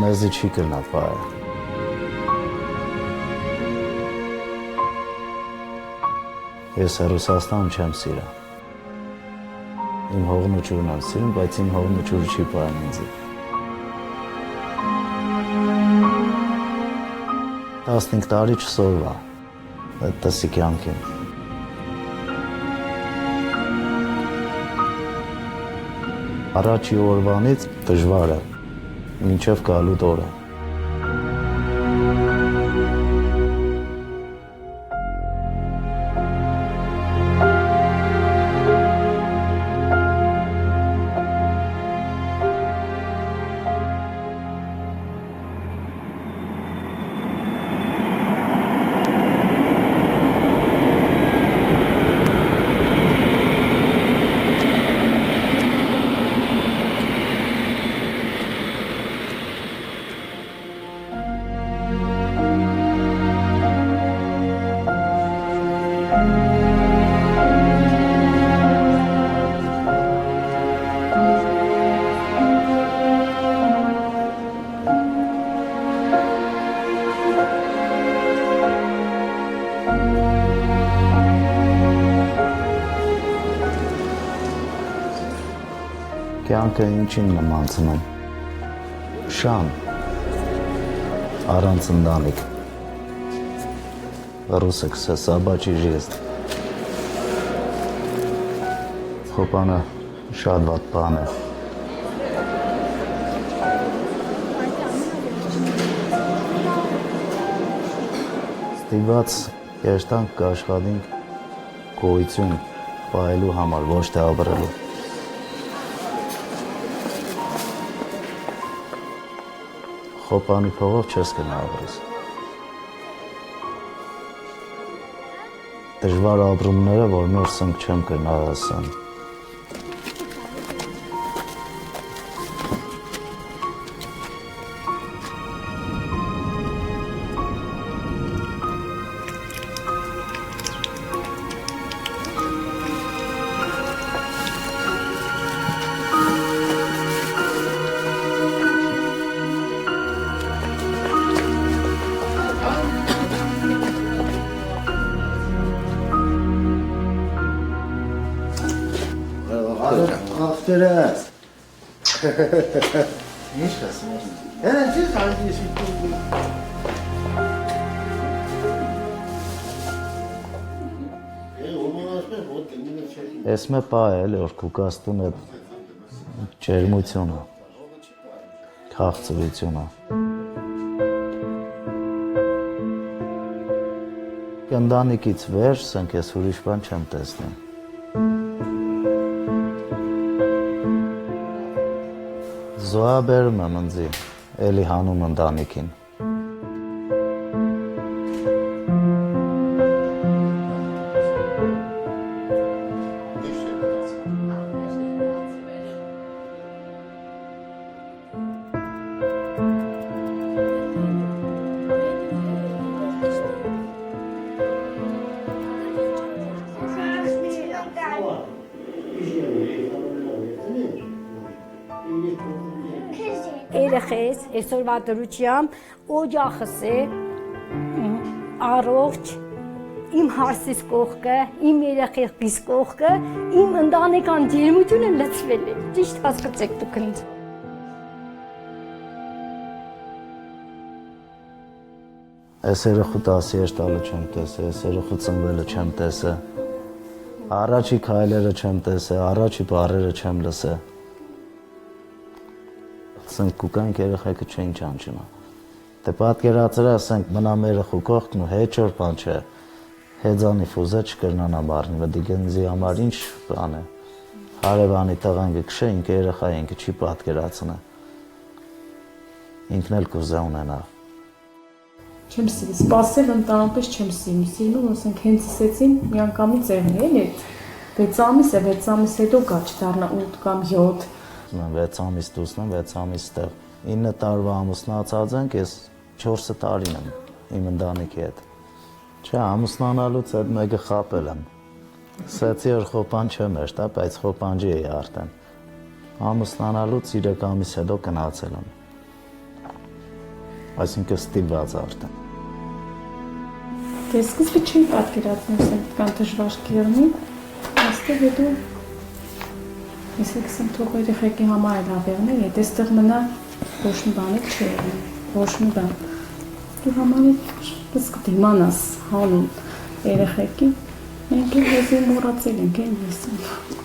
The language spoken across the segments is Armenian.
մեզի չի կրնա պայել։ Ես Ռուսաստան չեմ սիրում։ Իմ հողն ու ջուրն եմ սիրում, բայց իմ հողն ու ջուրը չի պայել ինձի։ 15 տարի չսորվա, այդ տսի կյանքին։ Առաջի օրվանից դժվար է, մինչև գալուտ օրը։ Կյանքը ինչին նմանցնում, շան, առանց ընտանիք, ռուսը կսե սաբաչի ժեստ, խոպանը շատ վատ բան է, ստիված կեշտանք կաշխատինք գոյություն պայելու համար, ոչ թե ապրելու։ Խոպանի փողով չես կնա ապրես։ Դժվար ապրումները, որ նոր սնկ չեմ կնա ասեմ։ Ախտերս։ Ինչ կասում ես։ Հենց ինչ կարծես ինչ։ Ես մե պա էլի որ կուկաստուն է ջերմությունը, քաղցրությունը։ Ընտանիքից վերջ, ասենք ես ուրիշ բան չեմ տեսնում։ Զոհաբերում եմ ընձի, էլի հանում ընտանիքին։ Երեխես, այսօրվա դրությամբ օջախս է, առողջ, իմ հարսիս կողքը, իմ երեխեքիս կողքը, իմ ընտանեկան ջերմությունը լցվել է, ճիշտ հասկացեք դուք ինձ։ Այս երեխու 10 տալը չեմ տեսել, այս երեխու ծնվելը չեմ տեսել, առաջի քայլերը չեմ տեսել, առաջի բառերը չեմ լսել։ Ասենք կուկանք երեխեքը չեն ճանչնա։ Դե պատկերացրու, ասենք մնա մեր երեխու կողքն ու հետ չոր բան չէ։ Հեծանի ֆուզը չկրնանա մարնի, վդի գնզի համար ինչ բան է։ Հարևանի տղան կքշե, ինքը երեխա ինքը չի պատկերացնա։ Ինքն էլ կուզե ունենա։ Չեմ սիրում, սպասել ընդհանրապես չեմ սիրում, ասենք հենց ասեցին միանգամից եղնի, էլի 6 ամիս է, 6 ամիս հետո գա չդառնա 8 կամ 7 6 ամիս դուսնեմ, 6 ամիս տեղ։ 9 տարվա ամուսնացած ենք, ես 4 տարին եմ իմ ընտանիքի հետ։ Չէ, ամուսնանալուց այդ մեկը խապել եմ։ Սեցի որ խոպան չեմ էր, դա, բայց խոպանջի էի արդեն։ Ամուսնանալուց 3 ամիս հետո գնացել եմ։ այսինքն ստիպված արդեն։ Դե սկզբի չի պատկերացնում, ասենք կան դժվար կերնի, այստեղ հետո ես եկսեմ թող երեխեքի համար էլ ավերն է, եթե այստեղ մնա ոչ մի բան չի եղնի, ոչ մի բան։ Դու համարի սկսկ դիմանաս հանում երեխեքի, մենք էլ հեզին մորացել ենք, են եսում։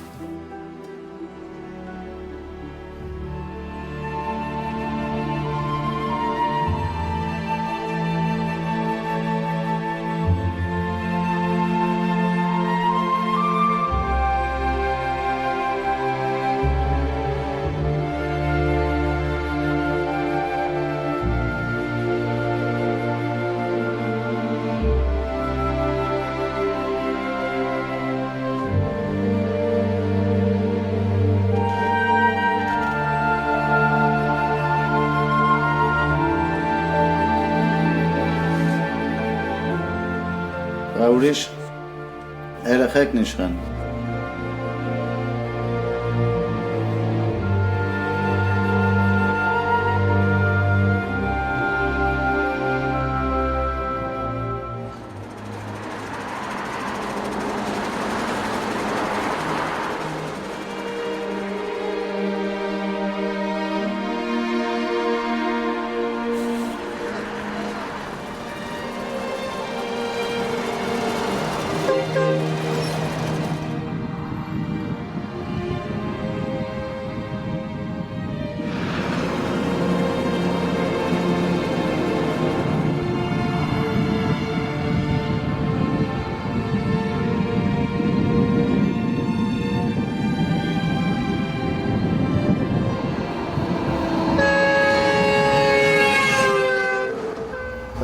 Ուրիշ երեխեքն իշխան։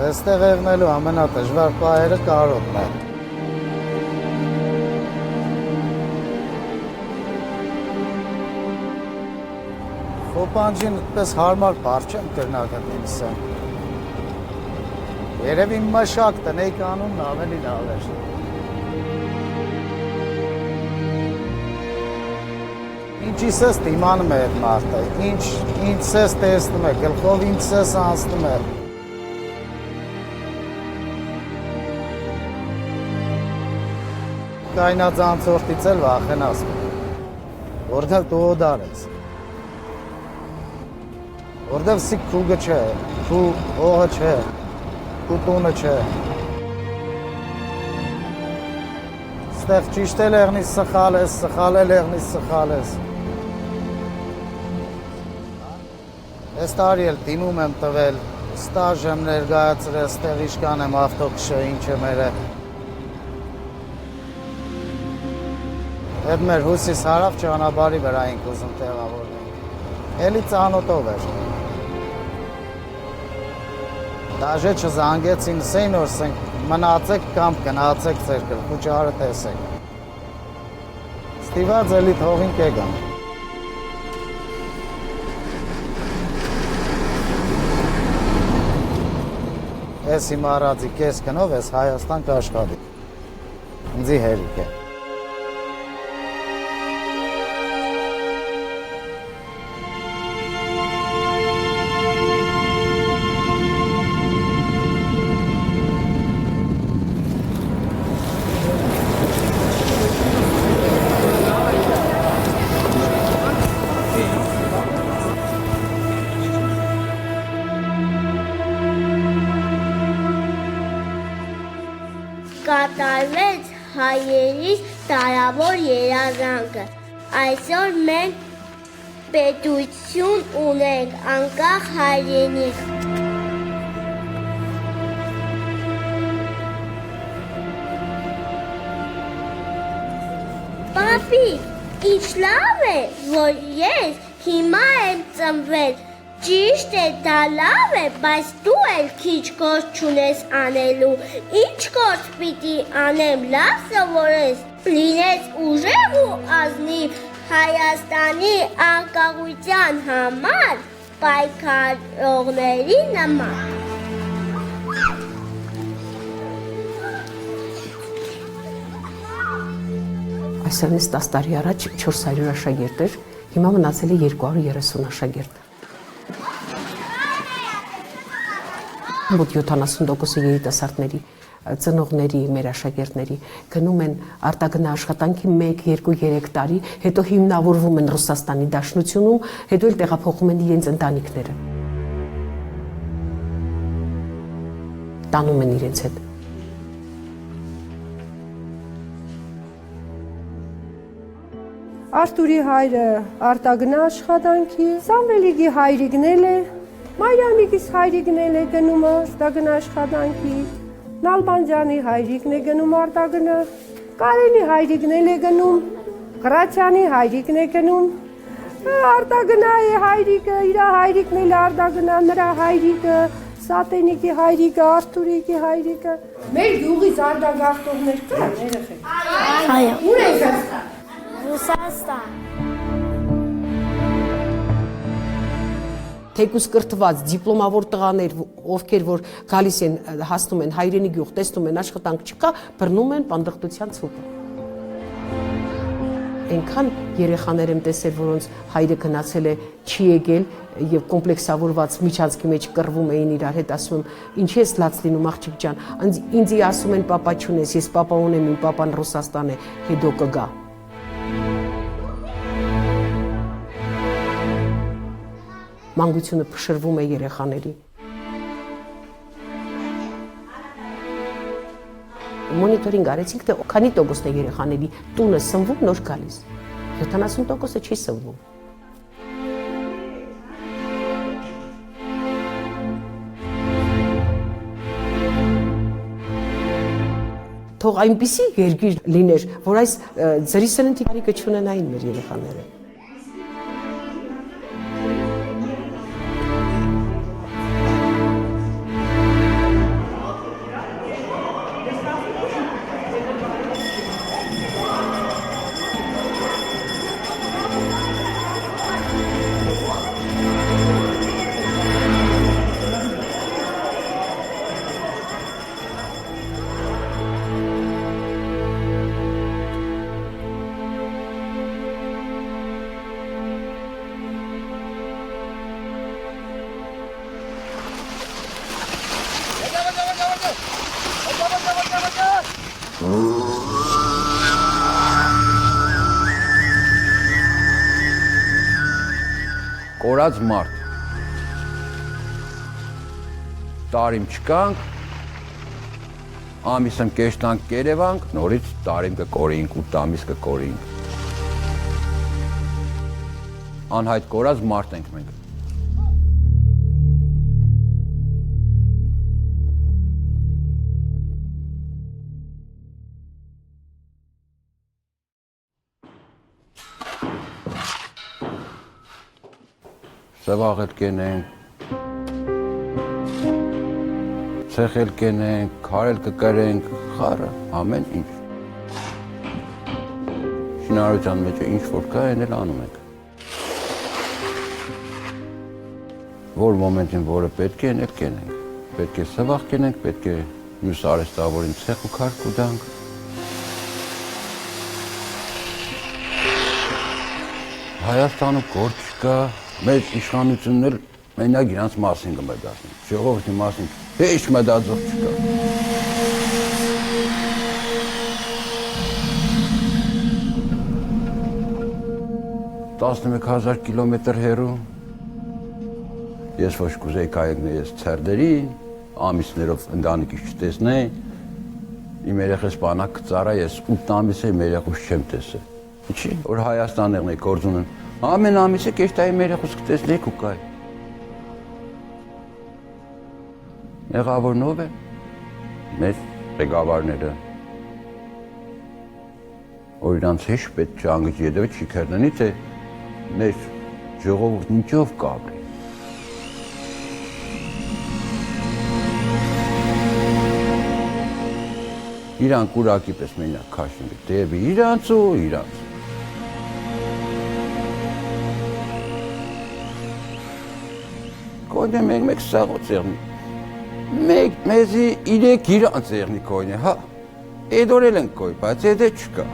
Այստեղ եղնելու ամենադժվար պահերը կարոտն է։ Խոպանջին այդպես հարմար բառ չեմ կրնագտնի սա։ Երևի մշակ տնեի կանունն ավելի լավ էր։ Ինչի սես դիմանում է այդ մարդը, ինչ սես տեսնում է, գլխով ինչ սես անցնում է։ Կայնածանցորդից էլ վախենաս, որտեղ դու օդար ես, որտեղ սիկ քուգը չէ, քու օղը չէ, քու տունը չէ, ստեղ ճիշտ էլ եղնից սխալ ես, սխալ էլ եղնից սխալ ես, ես տարի էլ դիմում եմ տվել, ստաժ եմ ներգայացրել, ստեղ իշկան եմ ավտոքշը, ինչ է մերը, Այդ մեր հուսիս հարավ ճանապարհի վրա ենք ուզում տեղավորվենք։ Էլի ծանոթով էր։ Դաժե չզանգեցին, սեին օրսենք մնացեք կամ գնացեք ձեր գլխուճարը տեսեք։ Ստիված էլի թողինք եկան։ Ես իմ առածի կես գնով ես Հայաստան կաշխատի։ Ինձի հերիք է։ Կատարվեց հայերի տարավոր երազանքը։ Այսօր մենք պետություն ունենք, անկախ հայրենիք։ Պապի, ինչ լավ է, որ ես հիմա եմ ծնվել։ Ճիշտ է, դա լավ է, բայց դու էլ քիչ գործ չունես անելու։ Ինչ գործ պիտի անեմ, լավ սովորես, լինես ուժեղ ու ազնիվ Հայաստանի անկախության համար պայքարողների նման։ Այսօրից 10 տարի առաջ 400 աշակերտ էր, հիմա մնացել է 230 աշակերտ։ մոտ 70% երիտասարդների ծնողների, մեր աշակերտների գնում են արտագնա աշխատանքի 1, 2, 3 տարի, հետո հիմնավորվում են Ռուսաստանի Դաշնությունում, հետո էլ տեղափոխում են իրենց ընտանիքները։ Տանում են իրենց հետ։ Արթուրի հայրը արտագնա աշխատանքի, Սամվելիգի հայրիկն էլ է, Մարիամիկիս հայրիկն էլ է գնում արտագնա աշխատանքի, Նալբանդյանի հայրիկն է գնում արտագնա, Կարելի հայրիկն էլ է գնում, Գրացյանի հայրիկն է գնում, արտագնա է հայրիկը, իր հայրիկն էլ է արտագնա, նրա հայրիկը, Սատենիկի հայրիկը, Արթուրիկի հայրիկը։ Մեր գյուղի զարգագարտողներ կան, երեխեք։ Այո։ Ուր եք գնում։ Ռուսաստան։ Թեկուս կրթված դիպլոմավոր տղաներ, ովքեր որ գալիս են, հասնում են հայրենի գյուղ, տեսնում են աշխատանք չկա, բռնում են պանդխտության ցուպը։ Այնքան երեխաներ եմ տեսել, որոնց հայրը գնացել է, չի եկել եւ կոմպլեքսավորված միջանցքի մեջ կռվում էին իրար հետ, ասում եմ, ինչի ես լաց լինում աղջիկ ջան, ինձի ասում են պապա չունես, ես պապա ունեմ, իմ պապան Ռուսաստան է, հետո կգա։ Մանկությունը փշրվում է երեխաների։ Մոնիտորինգ արեցինք, թե քանի տոկոսն է երեխաների տունը սնվում, նոր գալիս։ 70%-ը չի սնվում։ Թող այնպիսի երկիր լիներ, որ այս ձրի սննդի կարիքը չունենային մեր երեխաները։ Կորած մարդ, տարիմ չկանք, ամիսըմ կեշտանք կերևանք, նորից տարիմ կկորինք ու տամիս կկորինք։ Անհայտ կորած մարդ ենք մենք։ Սվաղել կենենք, ցեխել կենենք, քարել կկրենք, խառը, ամեն ինչ։ Շինարարության մեջ ինչ որ կա, այն էլ անում ենք։ Որ մոմենտին, որը պետք է, այն էլ կենենք։ Պետք է սվաղ կենենք, պետք է մյուս արհեստավորին ցեխ ու քար կուտանք։ Հայաստանում գործ չկա, մեր իշխանությունն էլ մենակ իրանց մասին կմտածեն, ժողովրդի մասին հեչ մտածող չկա։ 11,000 կիլոմետր հեռու, ես ոչ կուզեի կայեկնել ես ցերդերին, ամիսներով ընտանիքիս չտեսնեի, իմ երեխես բանակ կծառա, ես 8 ամիս եմ երեխուս չեմ տեսել։ Ինչի, որ Հայաստանն է գործ ունեն, ամեն ամիսը կեշտայի մեր երեխուս կտեսնեիք ու կայ։ Մեղավորն ով է։ Մեր ղեկավարները։ Որ իրանց հեշ պետք չէ անգիջ ետևը չի քերնանի, թե մեր ժողովուրդն ինչով կապրի։ Իրանք ուրակի պես մենակ քաշին, դեպի իրանց ու իրանց։ Կոյն է մեկ սաղոց եղնի, մեկ մեզի իրեք իրանց եղնի կոյն է, հա, էդորել ենք կոյ, բայց էդ է չկա։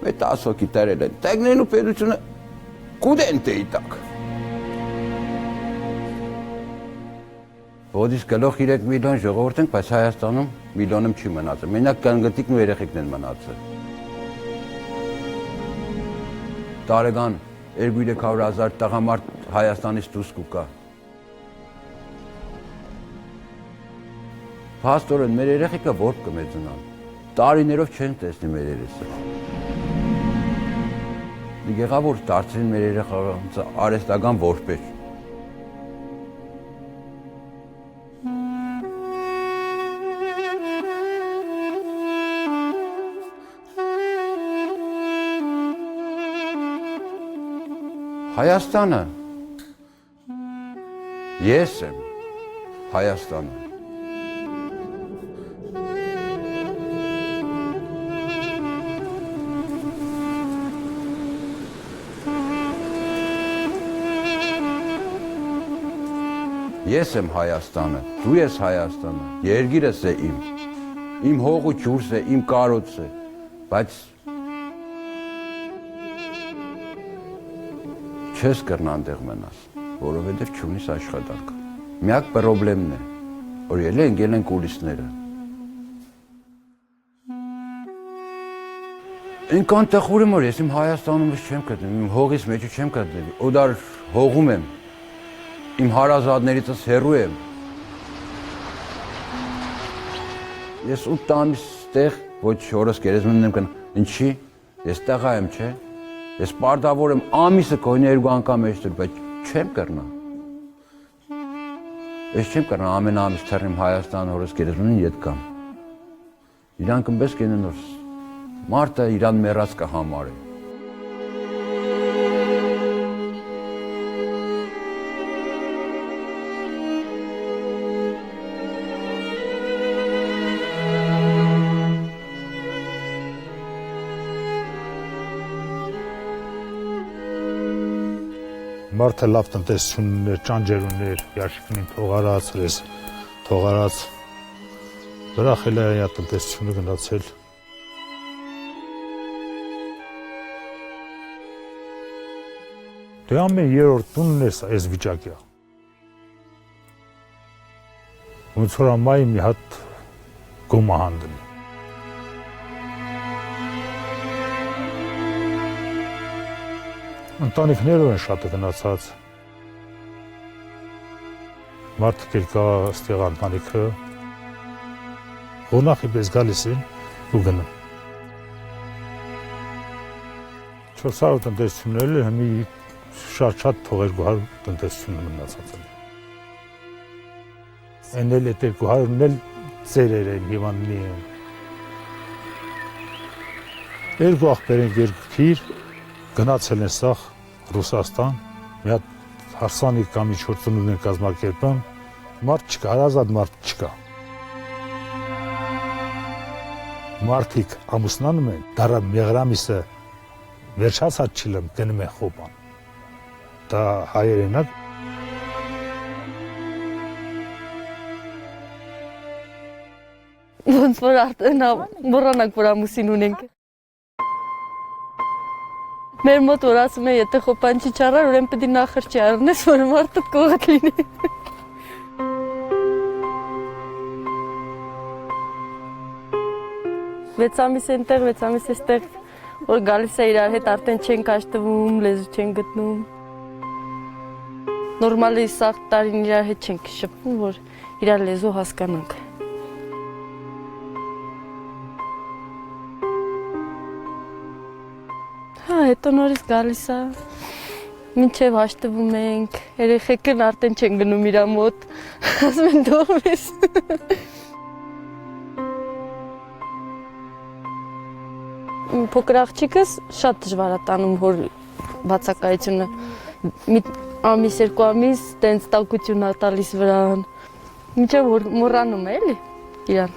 Մետ ասոքի տերել են, տեգներն ու պետությունը կուդ են տեի տակ։ Ոտից գլող 3 միլիոն ժողովուրդ ենք, բայց Հայաստանում միլիոնում չի մնացել։ Մենակ կնգտիկն ու երեխեքն են մնացել։ Տարեկան 200,000 տղամարդ Հայաստանից դուրս կուկա։ Փաստորեն մեր երեխեքը որ կմեծանան։ Տարիներով չեն տեսնի մեր երեսը։ Եղավ որ դարձրին մեր երեխաները արհեստական որպես։ Հայաստանը ես եմ Հայաստանը Ես եմ Հայաստանը, դու ես Հայաստանը, երկիրս է իմ հող ու ջուրս է, իմ կարոts է, բայց չես կրնա այնտեղ մնաս, որովհետև չունիս աշխատանք։ Միակ պրոբլեմն է, որ ելել են կուլիսները։ Ինքան տխուր եմ, որ ես իմ Հայաստանում չեմ գտնում, իմ հողից մեջը չեմ գտնում, օդար հողում եմ, իմ հարազատներիցս հեռու եմ։ Ես 8 ամիս տեղ, ոչ օրս գերեզմանին եմ կնա, ինչի, ես տեղա եմ, չէ։ Ես պարտավոր եմ ամիսը կոյնի 2 անգամ էջտր, բայց չեմ կրնա։ Ես չեմ կրնա ամեն ամիս թռնեմ Հայաստան օրս գերեզմանին ետ կամ։ Իրանք ըմպես կենեն որ մարդը իրան մեռած կհամարի։ Մարդը լավ տնտեսություն ուներ, ճանճեր ուներ, երաշիկին թողարած, վրախել է այդ տնտեսությունը գնացել։ Դե ամեն երրորդ տունն այս վիճակի է։ Ոնց որ ամայի մի հատ գոմահան դնի։ Ընտանիքներով են շատ գնացած, մարդիկ էլ կա ստեղ ընտանիքը, ղոնախի պես գալիս են ու գնում։ 400 տնտեսություններ էլ հմի շատ թողեր 200 տնտեսություն մնացած են։ Են էլ էտ 200-ն էլ ծերեր են, հիվանդնի են։ Երկու աղբեր են երկիր, գնացել են սաղ Ռուսաստան, մի հատ հարսանիք կամ ինչ-որ ծնունդ են կազմակերպում, մարդ չկա, հարազատ մարդ չկա։ Մարդիկ ամուսնանում են, դարը մեղրամիսը վերջացած չիլմ գնում են խոպան։ Դա հայերենակ։ Ոնց որ արդեն մոռանանք, որ ամուսին ունենք։ Մեր մոտ որ ասում է, եթե խոպան չի չառար, ուրեմն պետք է նախրջի առնես, որ մարդը կողդ լինի։ Վեց ամիս այնտեղ, 6 ամիս էստեղ, որ գալիս է իրար հետ արդեն չենք աշտվում, լեզու չենք գտնում։ Նորմալի սաղ տարին իրար հետ չենք շփվում, որ իրար լեզու հասկանանք։ Հետո նորից գալիս է, մինչև հաշտվում ենք, երեխեքն արդեն չեն գնում իրա մոտ, ասում են դողվես։ Փոքր աղջիկս շատ դժվար է տանում հոր բացակայությունը, մի ամիս, 2 ամիս տենց տակություն է տալիս վրան, մինչև որ մոռանում է էլի իրան։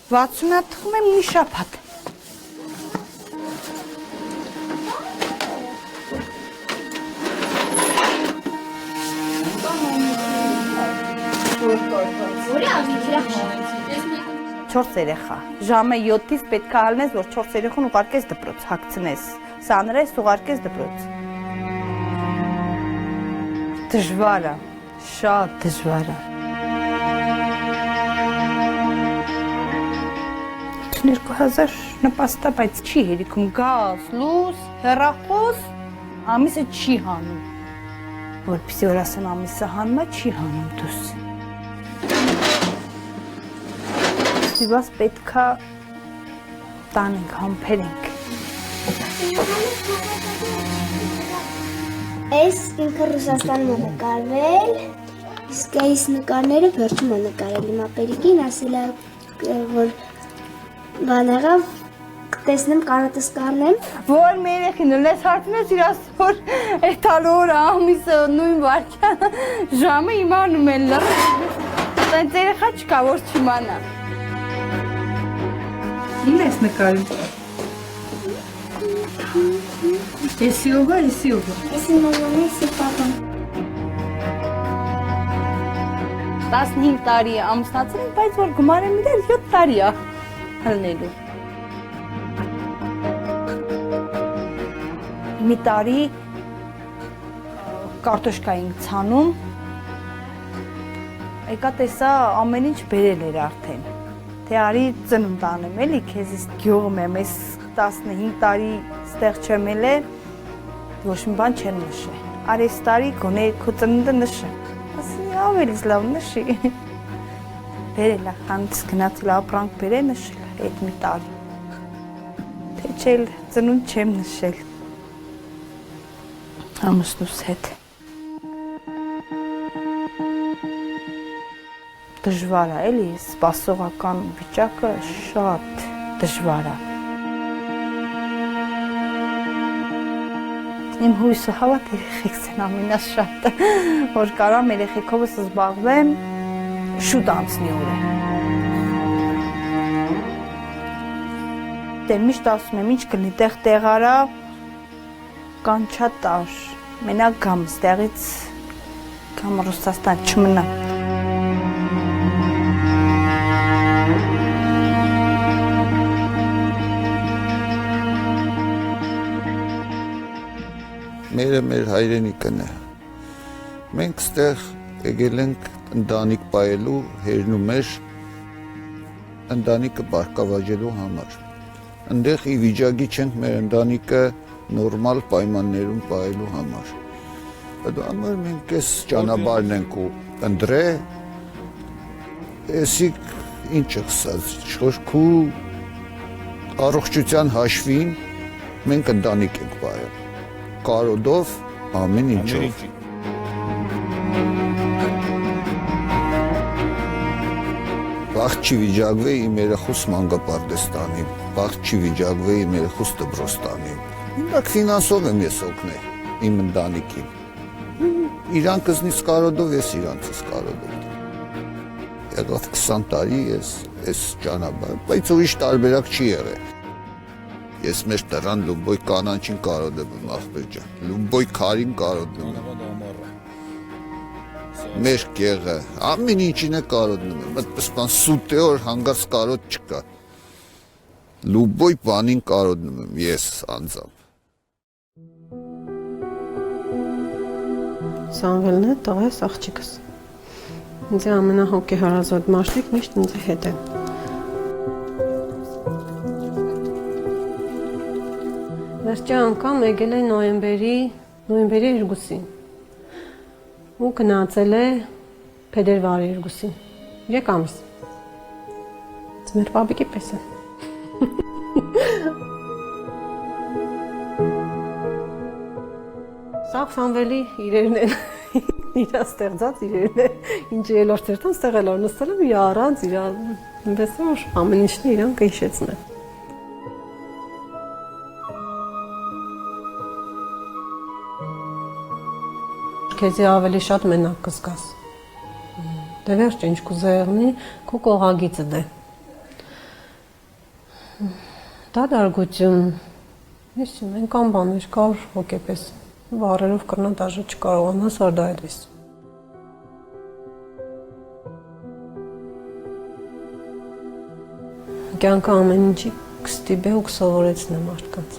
60 հատ թխում եմ մի շաբաթ։ 4 երեխա։ Ժամը 7-ից պետք է ալնես, որ 4 երեխուն ուղարկես դպրոց, հագցնես, սանրես, ուղարկես դպրոց։ Դժվար է, շատ դժվար է։ Չն 2000 նպաստա, բայց չի հերիքում գազ, լույս, հեռախոս, ամիսը չի հանում։ Որպեսզի որ ասեմ ամիսը հանում է, չի հանում դուս։ Դիվաս պետքա տանենք, համբերենք։ Այս ինքը Ռուսաստանում է նկարվել, իսկ այս նկարները վերջում է նկարել իմ ապերիկին, ասել է, որ բան եղավ, կտեսնեմ, կարոտս կանեմ։ Որ մեր երեխին լես հարցնես իրաս, որ էթալ օրը ամիսը նույն վարքյան ժամը իմանում են լռ։ Տենց երեխա չկա, որ չիմանա։ Ինչ ես նկարում։ Էսի ով է, էսի ով է։ Էսի մաման է, էսի պապան։ 15 տարի է ամուսնացել եմ, բայց որ գումար եմ իրար 7 տարի է հլնելու։ Մի տարի կարտոշկա էինք ցանում, եկա տեսա ամեն ինչ բերել էր արդեն, թե արի ծնունդ անեմ էլի, քեզ իսկ գյուղում եմ, ես 15 տարի ստեղ չեմ էլ է, ոչ մի բան չեմ նշե, արի այս տարի գոնե քո ծնունդը նշե, ասի ավելից լավ նշի, բերել է, խանից գնացել ապրանք բերել նշել է այդ մի տարի, թե չել ծնունդ չեմ նշել, ամուսնուս հետ։ Դժվար է, էլի, սպասողական վիճակը շատ դժվար է։ Իմ հույսը հավատ երեխեքս են ամենաշատը, որ կարամ երեխեքովս զբաղվեմ շուտ անցնի օրը։ Դե միշտ ասում եմ, ինչ կլինի, տեղ արա, կանչա տար, մենակ գամ ստեղից, գամ Ռուսաստան չմնա։ Մերը մեր հայրենիքն է։ Մենք ստեղ եկել ենք ընտանիք պայելու հերնու մեր ընտանիքը բարգավաճելու համար։ Ընդեղ ի վիճակի չենք մեր ընտանիքը նորմալ պայմաններում պայելու համար։ Այդ համար մենք այս ճանապարհն ենք ընտրե, էսիկ ինչը խսած, որ քու առողջության հաշվին մենք ընտանիք ենք պայել։ Կարոդով ամեն ինչով։ Վաղ չի վիճակվեի իմ երեխուս մանկապարտեզտանի, վաղ չի վիճակվեի իմ երեխուս դպրոց տանի։ Ինդակ ֆինանսով եմ ես օգնել իմ ընտանիքին։ Իրան կզնից կարոդով, ես իրանցից կարոդով։ Եղավ 20 տարի ես ճանապարհ, բայց ուրիշ տարբերակ չի եղել։ Ես մեր տրան լուբոյ կանանչին կարոդեմ եմ ախպեր ջան, լուբոյ քարին կարոդեմ եմ։ Մեր կեղը, ամեն ինչին է կարոդնում եմ, այդպես բան սուտ է որ հանգարց կարոդ չկա։ Լուբոյ բանին կարոդնում եմ ես անձամբ։ Սամվելն է, տղայս աղջիկս։ Ինձ ամենահոգեհարազատ մարդիկ միշտ ինձ հետ է։ Վերջի անգամ եկել է նոյեմբերի 2-ին ու գնացել է փետրվարի 2-ին, 3 ամիս։ Մեր պապիկի պես է։ Սա Սամվելի իրերն են, իրա ստեղծած իրերն են, ինչ ելորդ երթան ստեղել որ նստել եմ իր առանց իրան, ինպես որ ամեն ինչն իրան կհիշեցնեն։ Քեզի ավելի շատ մենակ կզգաս։ Դե վերջ ինչ կուզեղնի, քո կողագիծը դե։ Դա դարգություն, իսի մենքան բաներ կար հոգեպես, վարերով կրնա դաժը չկարողանաս, որ դա այդպես։ Կյանքը ամեն ինչի կստիպե ու կսովորեցնե մարդկանց։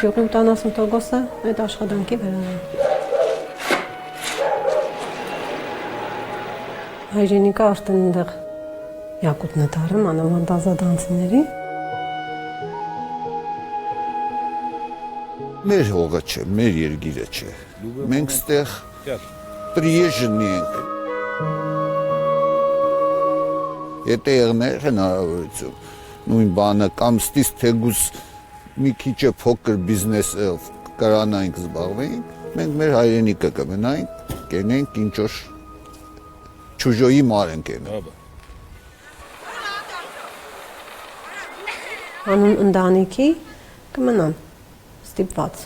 Գյուղում 70%-ը այդ աշխատանքի վրա է։ Հայրենիքը արդեն այնտեղ յակուտն է դարը մանավանդ ազատանցիների։ Մեր հողը չէ, մեր երկիրը չէ։ Մենք ստեղ պրիեժնի ենք։ Եթե եղներ հնարավորություն, նույն բանը կամ ստից թեգուս մի քիչ փոքր բիզնեսով կարանայինք զբաղվեինք, մենք մեր հայրենիքը կմնայինք, կենենք ինչ-որ չուժոյի մար ենք ենը։ Անուն ընտանիքի կմնան ստիպված։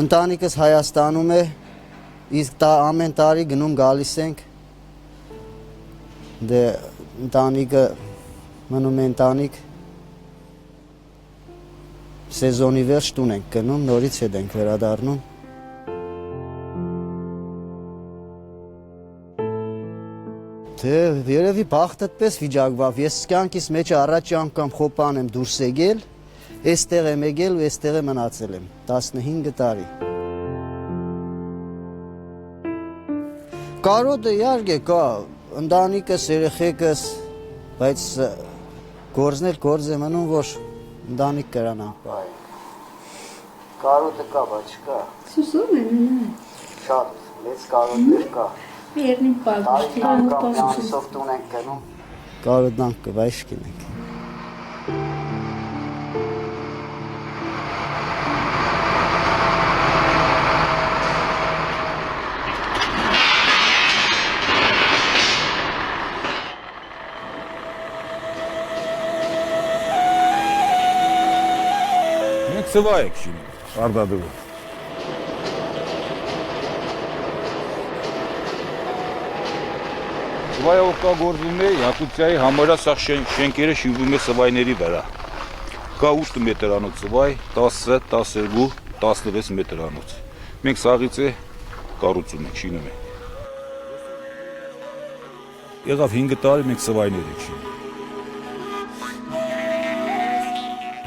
Ընտանիքս Հայաստանում է, իսկ ամեն տարի գնում գալիս ենք, դե ընտանիքը մնում է ընտանիք, սեզոնի վերջ տուն ենք գնում, նորից հետ ենք վերադառնում։ Թե երևի բախտդ պես վիճակվավ, ես կյանքիս մեջ առաջի անգամ խոպան եմ դուրս եկել, այստեղ եմ եկել ու այստեղ եմ մնացել եմ 15 տարի։ Կարոտը իհարկե կա, ընտանիքս, երեխեքս, բայց գործն էլ գործ է մնում, որ ընտանիք կրանանք։ Կարոտը կա, բայց չկա։ Սուսում են ունեն։ Շատ, մեծ կարոտներ կա։ Երնի պագուշտի ամիսով տուն ենք գնում։ Կարոտանք կա, բայց չկինենք։ Մենք սվա եք շինում, արդադուրում։ Սվայը օգտագործվում է Յակուտիայի համարյա սաղ շենքերը շինվում է սվայների վրա։ Կա 8 մետրանոց սվայ, 10, 12, 16 մետրանոց։ Մենք սաղից է կառուցում ենք, շինում ենք։ Եղավ 5 տարի մենք սվայներ ենք շինում։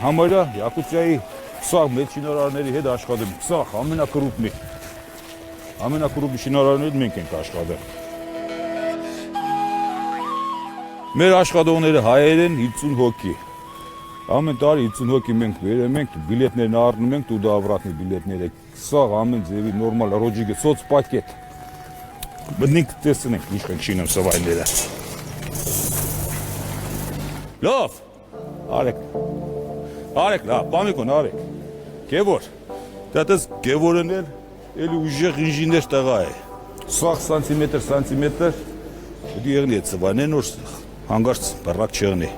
Համարյա Յակուտիայի սաղ մեծ շինարարների հետ աշխատում, սաղ ամենակրուպնի։ Ամենակրուպի շինարարներից մենք ենք աշխատել։ Մեր աշխատողները հայեր են 50 հոգի։ Ամեն տարի 50 հոգի մենք վերեմ ենք, բիլետներն առնում ենք, տուդա ավրատնի բիլետները։ Սաղ ամեն ձևի նորմալ ռոջիգը, սոց պակետ։ Բնիկ տեսնենք, ինչ ենք շինում սվայները։ Լավ, արեք, լավ, պամիկոն արեք։ Գևոր, դատս գևորն էլ էլի ուժեղ ինժիներ տղա է։ Սաղ սանտիմետր, դի եղնի է ծվայնեն որ հանգարց բռակ չեղնի։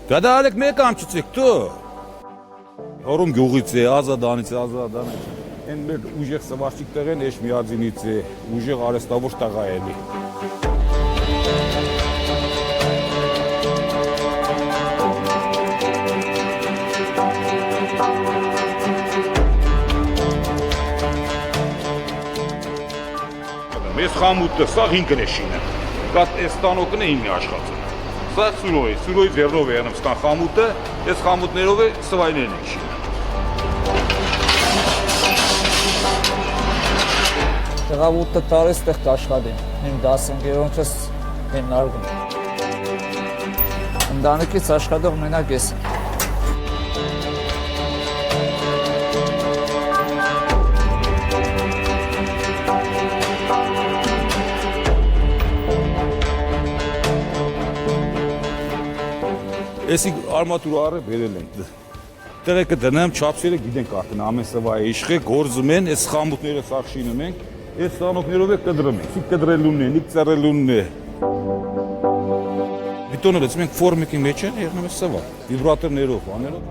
Գադա արեք մեկ ամչիցեք դու։ Որում գյուղից է, ազատանից է։ Են մեր ուժեղ սվարճիկ տղեն էշ միածինից է, ուժեղ արեստավոր տղա էլի։ Մեզ խամուտը սաղ ինքն է շինը, կատ էս տանոքն է ինի աշխատում։ Սաղ սուրոյի ձերնով է եղնում ստան խամուտը, էս խամուտներով է սվայներն ենք շինում։ Եղավ 8 տարի ստեղ կաշխատեմ, իմ 15-րդս հիմնարկում։ Ընտանիքից աշխատող մենակ ես։ Էսի արմատուրա առը բերել ենք։ Տեղեկը դնեմ, չափսերը գիտենք արդեն ամեն սվայի իշխե, գործում են, այս խամուտները սաղ շինում ենք, այս ստանոքներով է կդրում ենք, իք կդրելունն է, իք ծառելունն է։ Բիտոնը լեցում ենք ֆորմիկի մեջ են, եղնում է սվա, վիբրատորներով, աներով։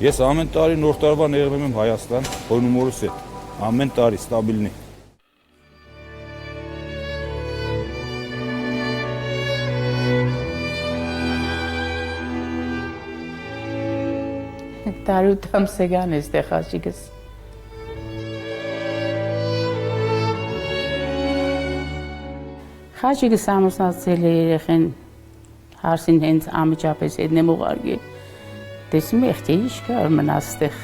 Ես ամեն տարի նոր տարվան եղնում եմ Հայաստան, հորնումորս հետ, ամեն տարի ստաբիլնի։ Տարու տամսեգան էստեղ աշիկս։ Խաչիկս ամուսնացել է երեխեն հարսին հենց ամիջապես հետն եմ ուղարկել։ Տեսում եք թե ինչ կար մնաց ստեղ,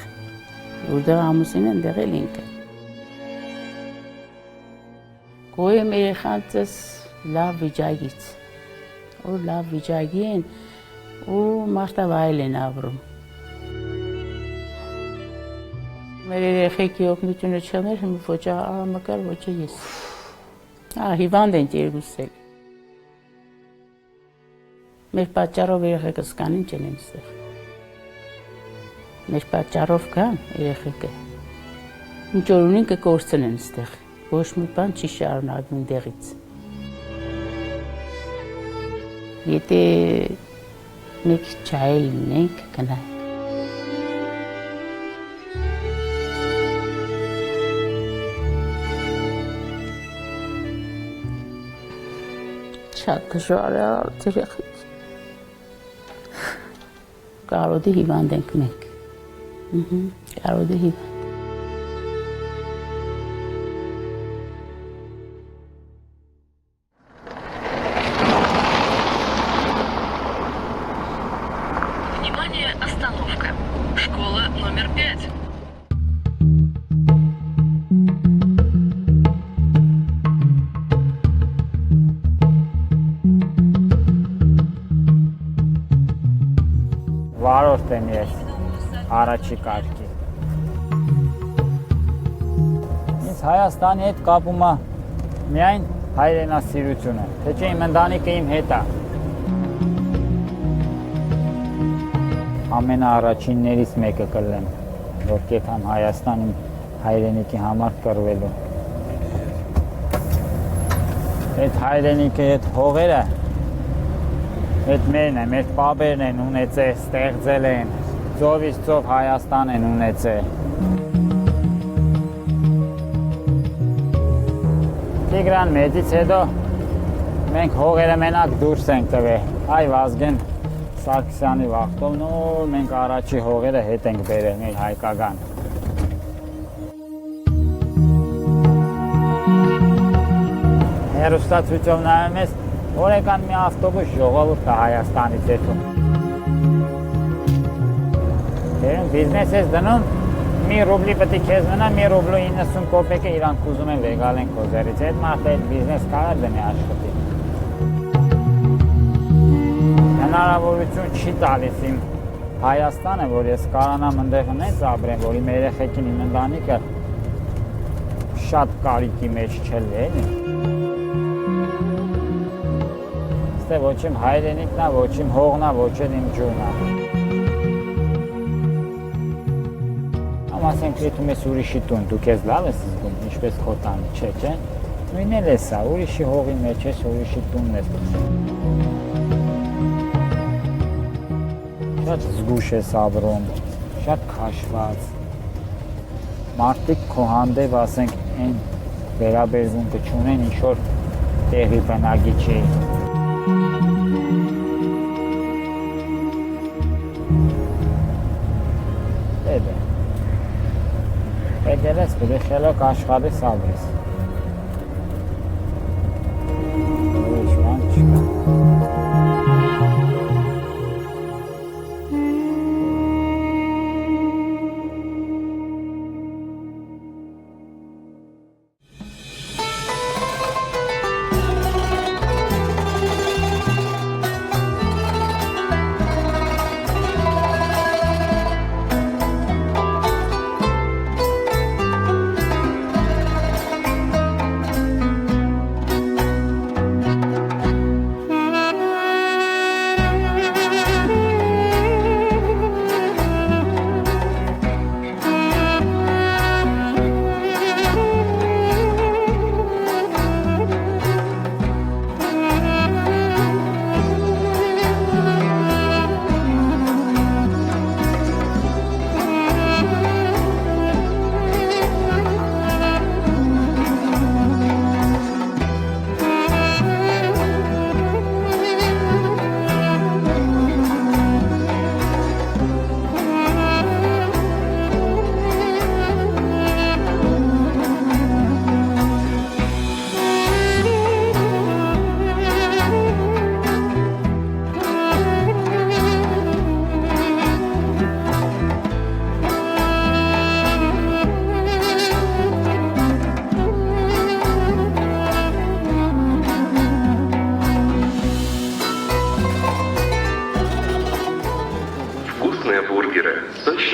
որտեղ ամուսին են դեղել ինքը։ Գոյեմ երեխանցս լավ վիճակից, որ լավ վիճակի են ու մարտավայել են ապրում։ Մեր երեխեքի օգնությունը չներ, ոչ աղամակար, ոչ ես։ Հիվանդ են երկուսել։ Մեր պատճառով երեխեքս կան, ինչ են ստեղ։ Մեր պատճառով կան երեխեքը։ Ինչ որ ունին կկորցնեն ստեղ։ Ոչ մի բան չի շարունակվում դեղից։ Եթե մեկ չայել լինենք, կնայք։ Շատ դժվար է երեխեք։ Կարոդի հիվանդ ենք մենք։ Կարոդի հիվանդ։ Внимание, остановка. Школа номер 5. Վարորդ եմ ես, առաջի կարգի։ Ինձ Հայաստանի հետ կապում է միայն հայրենասիրությունը, թե չէ իմ ընտանիքը իմ հետ է։ Ամենաառաջիններից մեկը կլեմ, որ կեթամ Հայաստանի հայրենիքի համար կռվելու։ Այդ հայրենիքը, այդ հողերը Այդ մերն է, մեր պաբերն են ունեցել, ստեղծել են, ծովից ծով Հայաստան են ունեցել։ Տիգրան մեծից հետո մենք հողերը մենակ դուրս ենք տվել, այ Վազգեն Սարգսյանի վաղտով նոր մենք առաջի հողերը հետ ենք բերել մեր հայկական։ Հեռուստացույցով նայում ես, Օրեկան մի ավտոբուս ժողովուրդ է Հայաստանից եթում։ Դերում բիզնես ես դնում, մի ռուբլի պտի կեզ մնա, մի ռուբլու 90 կոպեկ է իրանք ուզում են վեգալ են կոզերից, այդ մարդը այդ բիզնես կարար դնի աշխատի։ Հնարավորություն չի տալիս իմ Հայաստանը, որ ես կարանամ ընդեղ նենց ապրեմ, որ իմ երեխեքին իմ ընտանիքը շատ կարիքի մեջ չլի, էլի։ Ստե ոչ իմ հայրենիքն է, ոչ իմ հողն է, ոչ իմ ջուրն է։ Ասենք եթում ես ուրիշի տուն, դու քեզ լավ ես զգում, ինչպես քո տանը, չէ։ Նույնն էլ է սա, ուրիշի հողի մեջ ես, ուրիշի տունն ես։ Շատ զգուշ ես ապրում, շատ քաշված։ Մարդիկ քո հանդեպ, ասենք, այն վերաբերմունքը չունեն, ինչ որ տեղի բնակիչի։ Պետք ես բրի խելոք աշխարհի սաբրես։ Ուրիշ բան չկա։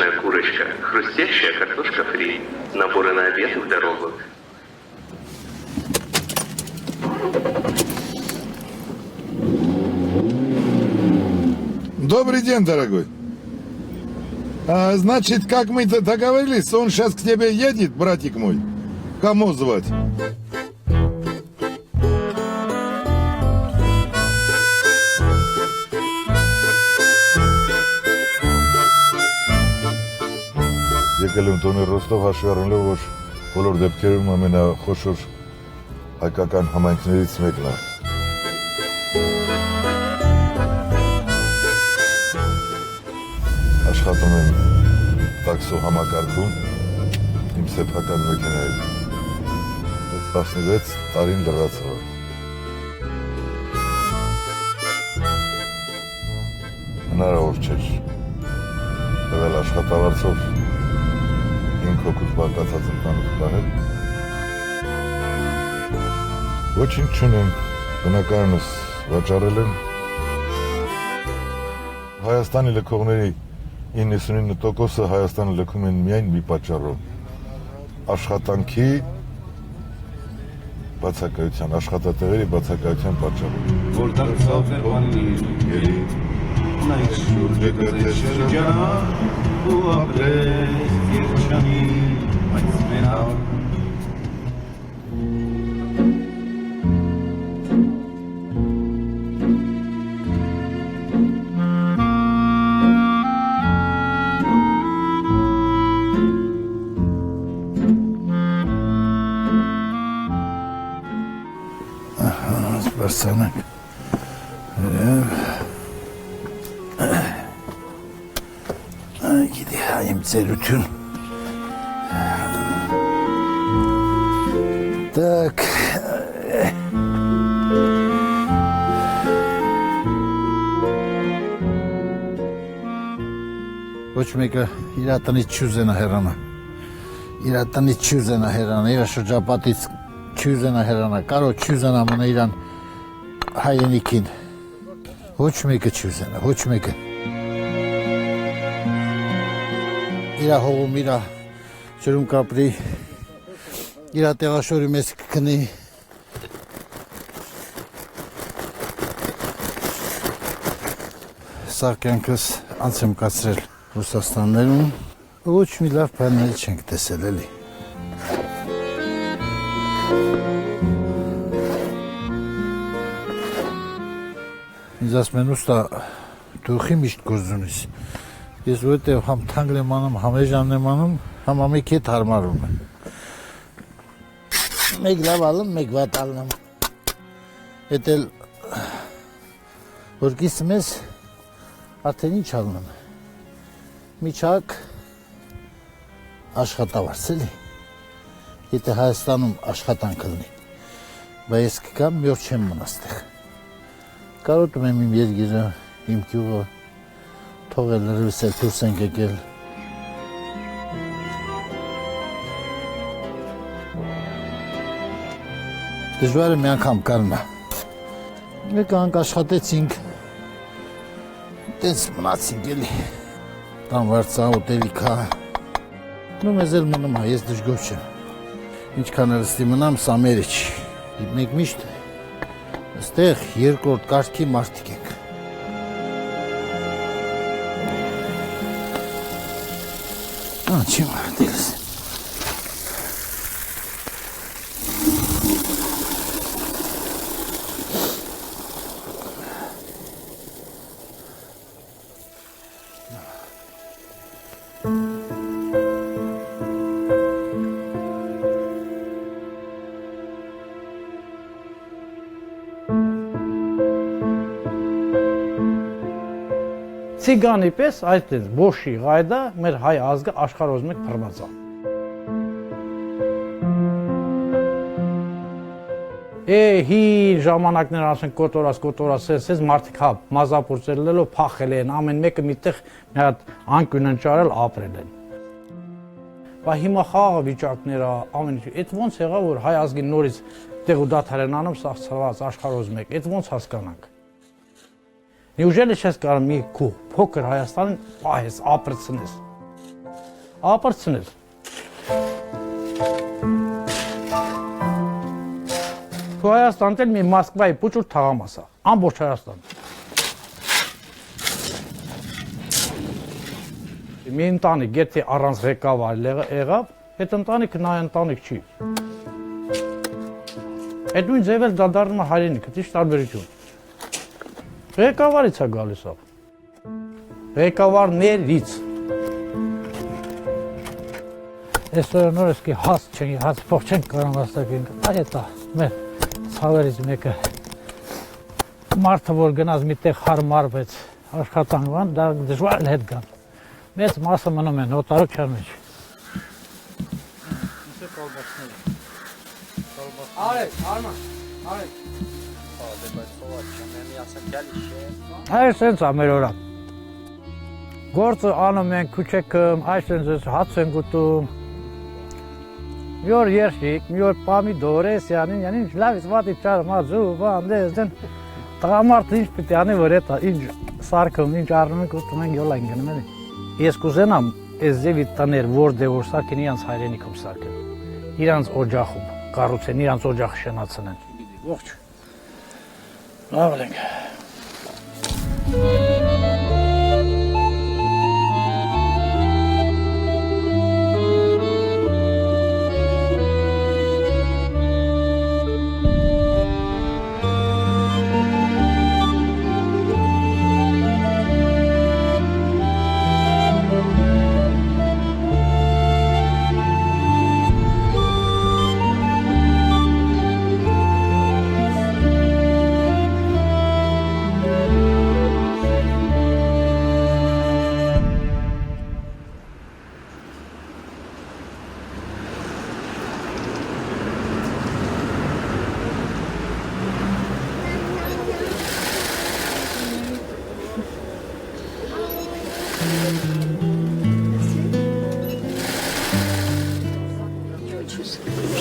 яичная курочка, хрустящая картошка фри, наборы на обед и в дорогу. Добрый день, дорогой. Значит, как мы договорились, он сейчас к тебе едет, братик мой. Кому звать? Եկել եմ տոներ Ռոստով հաշվի առնելով, որ բոլոր դեպքերում ամենախոշոր հայկական համայնքներից մեկն է։ Աշխատում եմ տաքսո համակարգում իմ սեփական մեքենայով։ 16 տարին լրացավ։ Հնարավոր չէր տվել աշխատավարձով ինքոքուտ բարկացած ընտանիք պահել։ Ոչինչ չունեմ, բնականոնս վաճառել եմ։ Հայաստանի լքողների 99%-ը Հայաստանը լքում են միայն մի պատճառով՝ աշխատանքի բացակայության, աշխատատեղերի բացակայության պատճառով։ Որ դարձավ ներվանի ելի, նա իր շուրջը գտեց շրջան, ու ապրեց երջանի, բայց մենակ։ Բարձանանք գիտի հայիմ ծերություն տակ ոչ մեկը իրա տնից չուզենա հեռանա իրա տնից չուզենա հեռանա իրա շրջապատից չուզենա հեռանա կարող չուզենա մնա իրան հայրենիքին ոչ մեկը չուզենա ոչ մեկը իրա հողում իրա ջրում կապրի իրա տեղաշորի մեզ կքնի սա կյանքս անց եմ կացրել Ռուսաստաններում ոչ մի լավ բաներ չենք տեսել էլի Ինձ ասում են ուստա դու խի միշտ գործում ես ես որտեղ համ թանկ եմ անում համ էժան եմ անում համ ամեքի հետ հարմարում եմ մեկ լավ ալում մեկ վատ ալնում հետ էլ որ գիսում ես արդեն ինչ ալնում միջակ աշխատավարձ էլի եթե Հայաստանում աշխատանք լինի բայց ես կգամ մի օր չեմ մնա ստեղ Կարոտում եմ իմ երգիրը, իմ կյուղը, թողել լրվս էլ դուրս ենք եկել։ Դժվար է մի անգամ կալնա։ Եկանք աշխատեցինք, տենց մնացինք էլի, տան վարձա, ուտելիքա։ Նու մեզ էլ մնում է, ես դժգոհ չեմ։ Ինչքան էլ ստի մնամ, սա մերը չի։ Մենք միշտ Ստեղ երկրորդ կարգի մարդիկ ենք։ Չի մարդիկս։ Ցիգանի պես այդպես բոշի գայդա մեր հայ ազգը աշխարհոց մեկ փռվածա։ Հի ժամանակներ ասեն կոտորած սես մարդիկ հա մազապուրծելելով փախել են ամեն մեկը միտեղ մի հատ անկյուն ընճարել ապրել են։ Բա հիմա խաղ վիճակները ամեն ինչ այդ ոնց եղավ որ հայ ազգին նորից տեղ ու դադար են անում սաղցրված աշխարհոց մեկ այդ ոնց հասկանանք։ Неужели сейчас կարամ մի քու փոքր Հայաստանին պահես ապրեցնես։ ապրցնել։ Հայաստանն էլ մի Մոսկվայի փոքր թաղամաս է, ամբողջ Հայաստան։ Մի ընտանիք եթե առանց ղեկավար եղավ, այդ ընտանիքը նա ընտանիք չի։ Այդ նույն ձևել դա դառնում է հայրենիքը, ճիշտ տարբերություն։ Ղեկավարից է գալիս ավ։ Ղեկավարներից։ Այսօր նորից կի հաց չեն, հաց փող չեն կարող հաստատել։ Այդ է մեր ցավերից մեկը։ Մարդը որ գնաց միտեղ հարմարվեց աշխատանքան, դա դժվար է հետ գան։ Մեծ մասը մնում են օտարության մեջ։ Արեք, Արման, արեք։ Դե բայց սովատ չեմ, մի ասեմ գալիս չէ։ Այս սենց ամեր օրա։ Գործը անում են քուչեկում, այս սենց հաց են գուտում։ Մի օր երշիկ, մի օր պամիդոր է, սյանին, լավից վատի չար մազու, վանդես դեն։ Տղամարդը ինչ պիտի անի, որ էտա, ինչ սարկում, ինչ առնում ենք ուտում ենք յոլա են գնում են։ Ես կուզենամ այս ձևի տներ, որ դե որ սարքեն իրանց հայրենիքում սարքեն, իրանց օջախում կառուցեն, իրանց օջախը շենացնեն։ Ողջ։ Լավ ենք։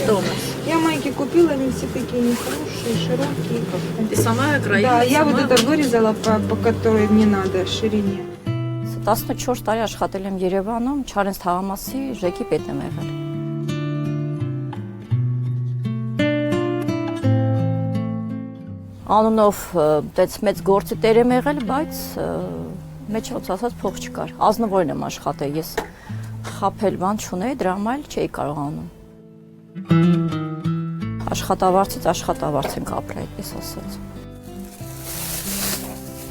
Что у нас? Я майки купила, они все такие нехорошие, широкие. Ты сама краила? Да, я вот это вырезала, по которой мне надо, ширине. 14 տարի աշխատել եմ Երևանում, Չարենց թաղամասի ժեկի պետ եմ եղել։ Անունով դեց մեծ գործի տեր եմ եղել, բայց մեջ ոնց ասած փող չկար։ Ազնվորեն եմ աշխատել, ես խաբել բան չունեի, դրա համար չէի կարող անում։ Աշխատավարձից աշխատավարձ ենք ապրել, այդպես ասած։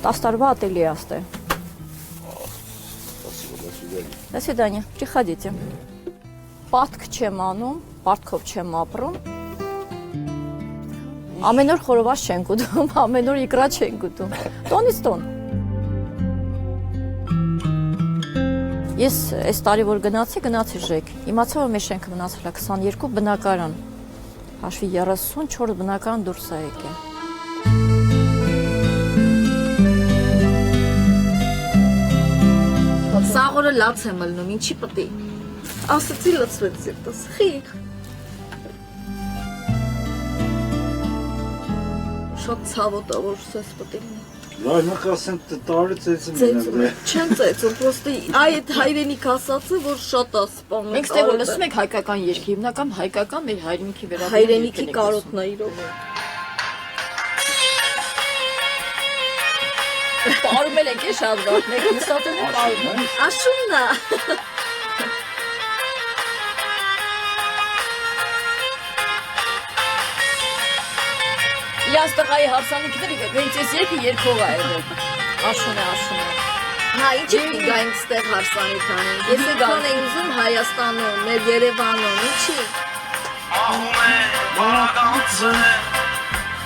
10 տարվա ատելյե աստե։ До свидания, приходите. Պատք չեմ անում, պարտքով չեմ ապրում։ Ամեն օր խորոված չենք ուտում, ամեն օր իկրա չենք ուտում։ Տոնից տոն։ Ես այս տարի որ գնացի ժեք, իմացա որ մեր շենքը մնացել է 22 բնակարան։ Հաշվի 34 բնակարան դուրս է եկել։ Սաղորը լաց եմ ելնում, ինչի պտի։ Ասացի լծվեց զետս, խիղ։ Շատ ցավոտ է, որ սես պտի լինի։ Լավ, մենք ասեմ տարի ծեծում են։ Չեն ծեծում, պրոստի այդ հայրենիք ասացը, որ շատ է սպանում։ Մենք ստեղ որ լսում ենք հայկական երգի, հիմնական հայկական մեր հայրենիքի վերաբերյալ։ Հայրենիքի կարոտն է իրոք։ Պարում ենք է շատ վատ, մենք նստած ենք պարում։ Աշունն է։ Իրանց տղայի հարսանիքները հենց ես երկը երկող է եղել։ Աշուն է։ Հա, ինչ է գայինք ստեղ հարսանիք անենք։ Ես եկան ենք ուզում Հայաստանում, մեր Երևանում, ինչի։ Ահում է բարագանցը,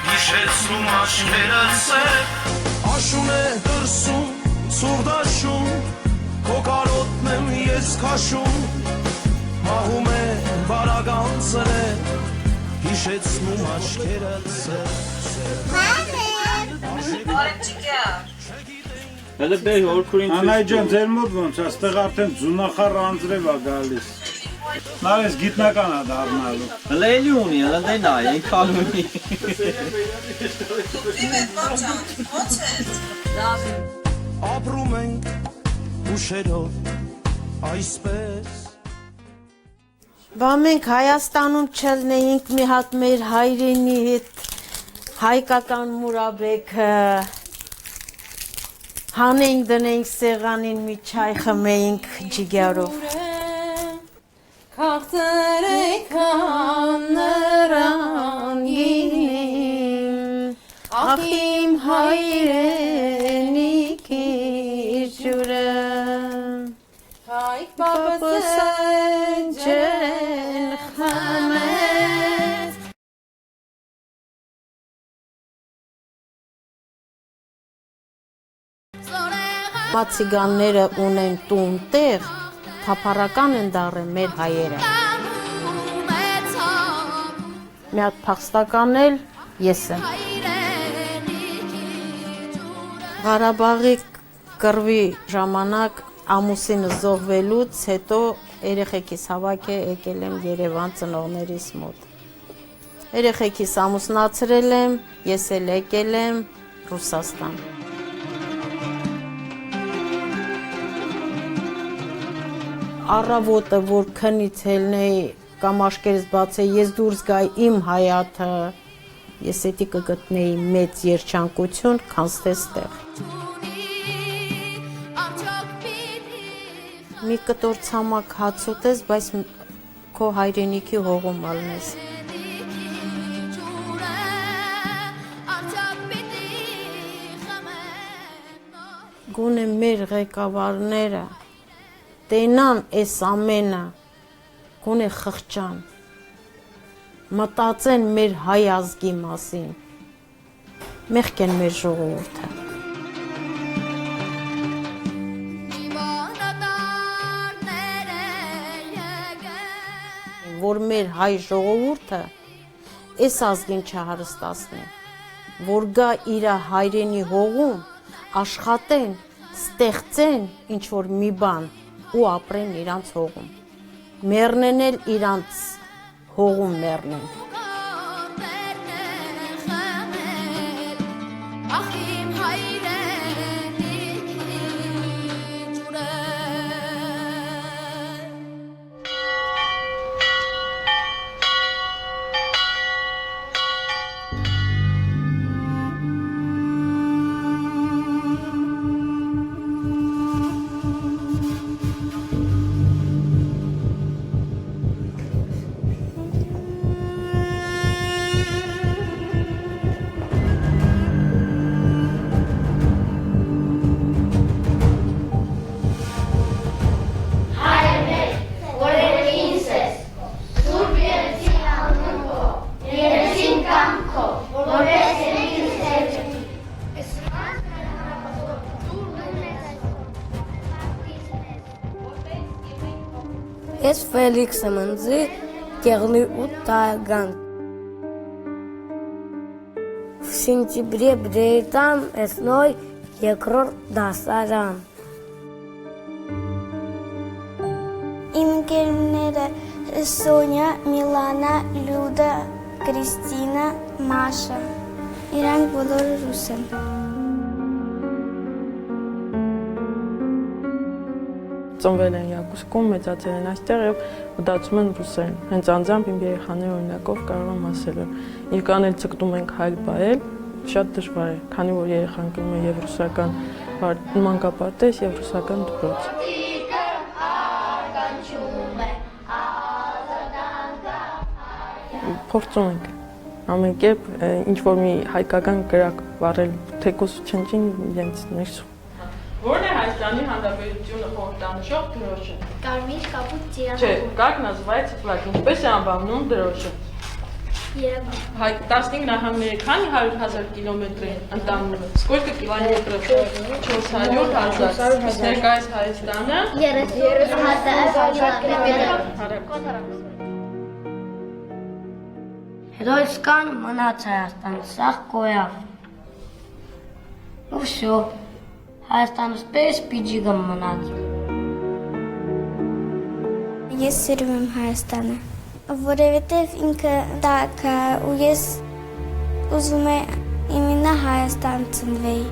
հիշեցնում աշկերս է, աշուն է դրսում, սուրդաշում, քո կարոտն եմ ես քաշում, ահում է բարագանցը, հիշեցնում աշկերս է։ Հələ bəy օրքուրին Անայ ջան, ձեր մոտ ոնց, աստեղ արդեն ձունախառ անձրև է գալիս։ Լավ ես գիտնական է դառնալու։ Հələ էլի ունի, հələ դե նայ, այնքան ունի։ Ապրում ենք հուշերով, այսպես Բա մենք Հայաստանում չլնեինք մի հատ մեր հայրենի հետ հայկական մուրաբեքը հանենք դնենք սեղանին մի չայ խմեինք ջիգարով Քաղցրեքան նրան գինին ախ իմ հայրենիքի ջուրը Հայք պապս ջեն խմեց Մացիգանները ունեն տուն տեղ, թափառական են դառել մեր հայերը։ Մի հատ փախստական էլ ես եմ։ Ղարաբաղի կռվի ժամանակ ամուսինը զոհվելուց հետո երեխեքիս հավաք է եկել եմ Երևան ծնողներիս մոտ։ Երեխեքիս ամուսնացրել եմ, ես էլ եկել եմ Ռուսաստան։ Առավոտը, որ քնից ելնեի կամ աշկերս բացեի, ես դուրս գայի իմ հայաթը, ես էդի կգտնեի մեծ երջանկություն, քան ստեղ։ Մի կտոր ցամաք հաց ուտես, բայց քո հայրենիքի հողում ալնես։ Գոնե մեր ղեկավարները տենան էս ամենը, գոնե խղճան, մտածեն մեր հայ ազգի մասին, մեղք են մեր ժողովուրդը։ Որ մեր հայ ժողովուրդը էս ազգին չհարստացնի, որ գա իր հայրենի հողում, աշխատեն, ստեղծեն ինչ-որ մի բան, ու ապրեն իրանց հողում, մեռնեն էլ իրանց հողում մեռնեն։ Ես Ֆելիքս եմ ընձի Կեղլի 8 տարեկան։ В сентябре բրեիտան էսնոյ երկրորդ դասարան։ Իմ ընկերները Սոնյա, Միլանա, Լյուդա, Կրիստինա, Մաշա։ Իրանք բոլորը ռուս են։ Ծնվել են Յակուսկում, մեծացել են այստեղ եւ մտածում են ռուսերեն։ Հենց անձամբ իմ երեխաների օրինակով կարող եմ ասել, իրական էլ ցկտում ենք հայր բայել, շատ դժվար է, քանի որ երեխան գնում է եւ ռուսական մանկապարտեզ եւ ռուսական դպրոց։ Փորձում ենք ամեն կերպ ինչ որ մի հայկական գրակ վառել, թեկուզ չնչին իրենց ներսում։ Որն է Հայաստանի Հանրապետությունը խորհրդանշող դրոշը։ Կարմիր կապույտ ծիրանագույն։ Չէ, как называется флаг, ինչպես է անվանում դրոշը։ Երևան։ 15 նախամերիկանի 100,000 կիլոմետրի ընտանումը։ Сколько километров? 400,000։ Ներկայիս Հայաստանը 30,000 կիլոմետր։ Հետո իսկան մնաց Հայաստան, սաղ կոյավ։ Ու всё։ Հայաստանս պես պիջիգը մնաց։ Ես սիրում եմ Հայաստանը, որովհետև ինքը տաք է ու ես ուզում եմ իմենա Հայաստան ծնվեի։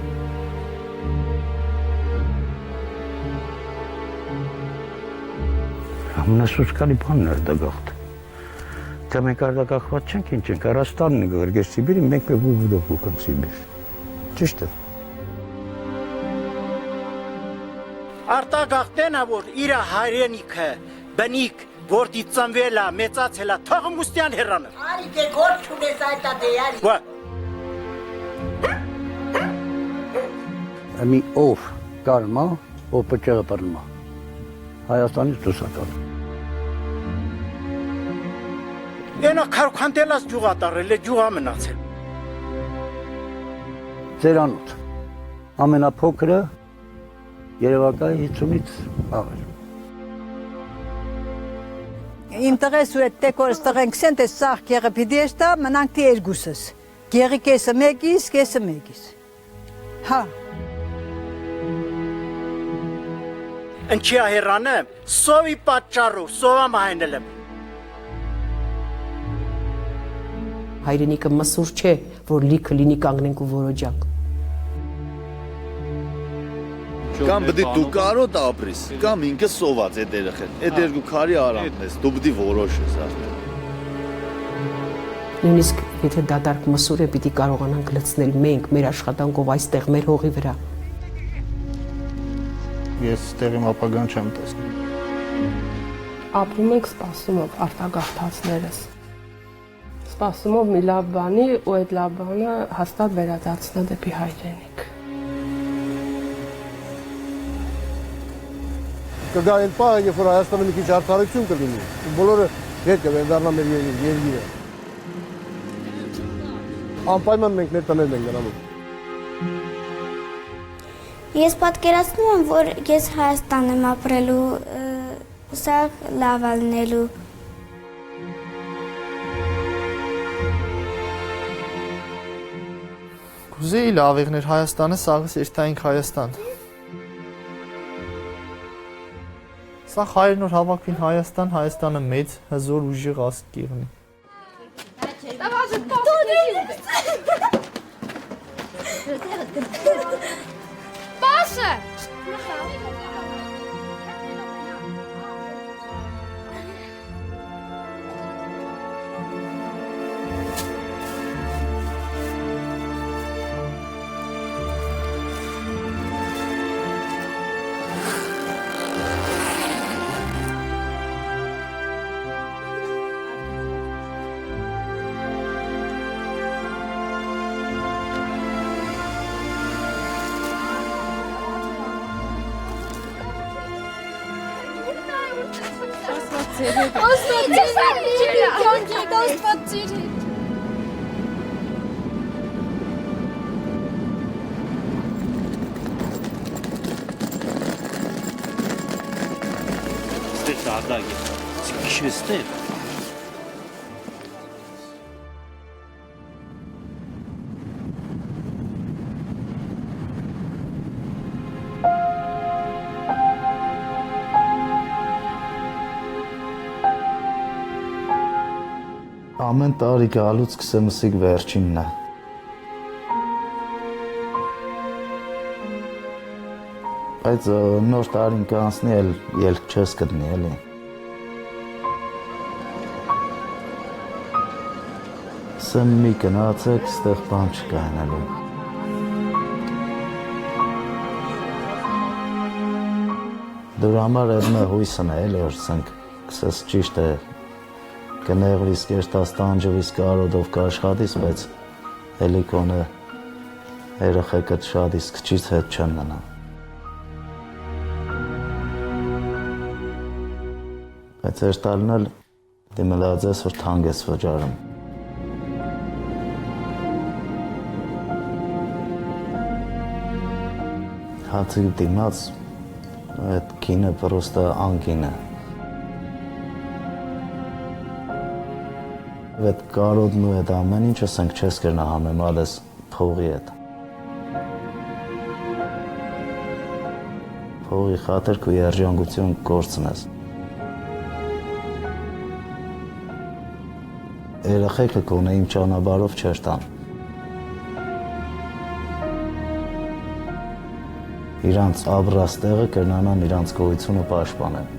Ամենասոսկալի բանն էր դա գաղթ։ Եթե մենք արտակախված չենք, ինչ ենք, Ռուսաստանն է գրգես Սիբիրին, մենք բուդով կուկան Սիբիր։ Ճիշտ է։ Արտագաղթենը, որ իր հայրենիքը, բնիկ, որտի ծնվել է, մեծացել է, թողը մուստյան հեռանը։ Արի դե գործ չունես այդ ադեյարի։ Ամի ով կարմա, ով պճեղը պրնմա։ Հայաստանից դուսակալ։ Ենա քարքանդելած ջուղա տարել է, ջուղա մնացել։ Ձերանոց, ամենափոքրը Երևակայի 50-ից աղեր։ Իմ տղես ու այդ տեկորս տղենք սենտ է սաղ կեղը պիդեշտա, մնանք թի երգուսս։ Գեղի կեսը մեկիս, կեսը մեկիս։ Հա։ Ընչի ահերանը, սովի պատճարու, սովա մահայնել եմ։ Հայրենիքը մսուր չէ, որ լիքը լինի կանգնենք ու որոջակ։ Կամ բդի դու կարոտ ապրիս, կամ ինքը սոված է երեխեն, այդ երկու քարի արանքն ես, դու բդի որոշես արդեն։ Նույնիսկ եթե դատարկ մսուր է, պիտի կարողանանք լցնել մենք մեր աշխատանքով այստեղ մեր հողի վրա։ Ես ստեղ իմ ապագան չեմ տեսնում։ Ապրում ենք սպասումով արտագաղթածներս։ Սպասումով մի լավ բանի ու այդ լավ բանը հաստատ վերադարձնա դեպի հայրենիք։ Կգա այն պահը, երբ որ Հայաստանը մի քիչ արդարություն կլինի, բոլորը հետ կվերադառնա մեր երկիրը։ Անպայման մենք մեր տներն ենք գնալու։ Ես պատկերացնում եմ, որ ես Հայաստան եմ ապրելու, սա լավ ալնելու։ Կուզեի լավ եղներ Հայաստանը, սաղս երթայինք Հայաստան։ Սա հայրն որ հավաքվին Հայաստան, Հայաստանը մեծ, հզոր ուժեղ ազգ կեղնի։ Պաշը! Ստեղ դադակ է, ինչ է ստեղ։ Ամեն տարի գալուց սկսեմսիկ վերջինն է։ Բայց նոր տարին կանցնի էլ ելք չես գտնի էլի։ Սեմ մի գնացեք, ստեղ բան չկա հնալու։ Դուր համար այդ մը հույսն է էլի, որ սենք կսես ճիշտ է կնեղվիս, կերտաս, տանջվիս, կարոդով կաշխատիս, բայց էլի կոնը երեխեքդ շատ իսկ քչից հետ չեն մնա։ Բայց էր տալն էլ դիմելած ես, որ թանկ ես վճարում։ Հացիկ դիմաց, այդ կինը պրոստը անկին է։ Այդ կարոդն ու այդ ամեն ինչ ասենք չես կրնա համեմալ ես փողի հետ։ Փողի խաթրք ու երջանկություն կորցնես։ Երեխեքը կոնե իմ ճանապարհով չեր տան։ Իրանց ապրած տեղը կրնանան իրանց գոյությունը պաշտպանեն։